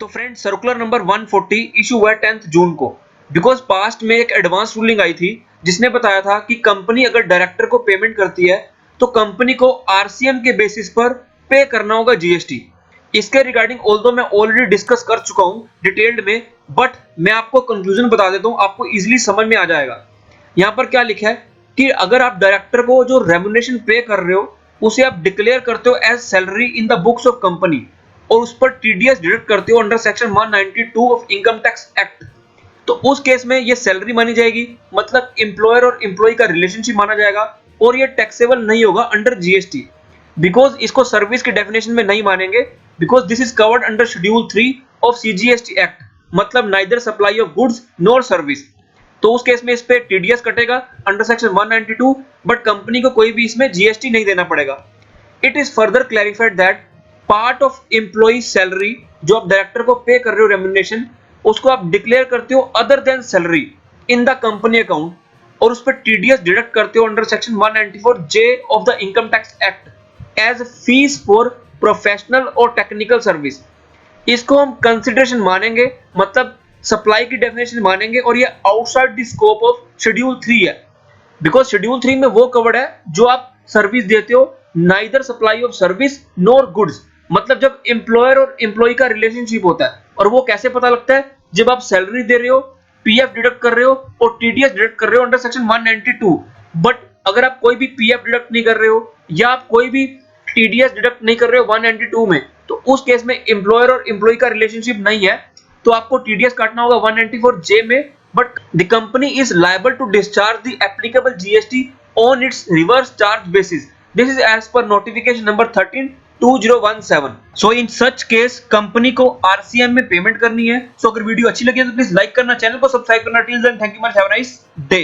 तो friend circular number 140 issue हुआ है 10th जून को। बिकॉज पास्ट में एक एडवांस रूलिंग आई थी जिसने बताया था कि कंपनी अगर डायरेक्टर को पेमेंट करती है तो कंपनी को आरसीएम के बेसिस पर पे करना होगा जीएसटी। इसके रिगार्डिंग ऑल्दो मैं ऑलरेडी डिस्कस कर चुका हूं डिटेल्ड में, बट मैं आपको कंक्लूजन बता देता हूं, आपको इजीली समझ में आ जाएगा। यहाँ पर क्या लिखा है कि अगर आप डायरेक्टर को जो रेम्युनरेशन पे कर रहे हो उसे आप डिक्लेयर करते हो as salary in the books of company और उस पर टीडीएस डिडक्ट करते हो under section 192 of income tax act, तो उस केस में ये सैलरी मानी जाएगी, मतलब एम्प्लॉयर और एम्प्लॉय का रिलेशनशिप माना जाएगा और ये टैक्सेबल नहीं होगा अंडर जीएसटी। बिकॉज इसको सर्विस की डेफिनेशन में नहीं मानेंगे, because this is covered under schedule 3 of CGST act, मतलब neither supply of goods nor service. तो उस केस में इस पे टीडीएस कटेगा अंडर सेक्शन 192, बट कंपनी को कोई भी इसमें जीएसटी नहीं देना पड़ेगा। It is further clarified that part of employ salary जो आप डायरेक्टर को पे कर रहे हो रेम्युनरेशन, उसको आप डिक्लेयर करते हो other than salary in the company account और उस पर टीडीएस डिडक्ट करते हो under section 194 J of the income tax act as fees for professional और टेक्निकल सर्विस। इसको हम कंसिडरेशन मानेंगे, मतलब सप्लाई की डेफिनेशन मानेंगे और ये outside the scope of schedule 3 है। बिकॉज शेड्यूल 3 में वो कवर्ड है जो आप सर्विस देते हो neither supply of service nor goods, मतलब जब एम्प्लॉयर और एम्प्लॉय का रिलेशनशिप होता है। और वो कैसे पता लगता है? जब आप सैलरी दे रहे हो, पीएफ डिडक्ट कर रहे हो और टीडीएस डिडक्ट कर रहे हो अंडर सेक्शन 192, बट अगर आप कोई भी पीएफ डिडक्ट नहीं कर रहे हो या आप कोई भी टीडीएस डिडक्ट नहीं कर रहे हो 192 में, तो उस केस में एम्प्लॉयर और एम्प्लॉय का रिलेशनशिप नहीं है, तो आपको टीडीएस काटना होगा 194 जे में, but the company is liable to discharge the applicable GST on its reverse charge basis. This is as per notification number 13/2017. So in such case company को आरसीएम में पेमेंट करनी है। So अगर वीडियो अच्छी लगी तो प्लीज लाइक करना, channel को सब्सक्राइब करना। Till then thank you much, have a nice day.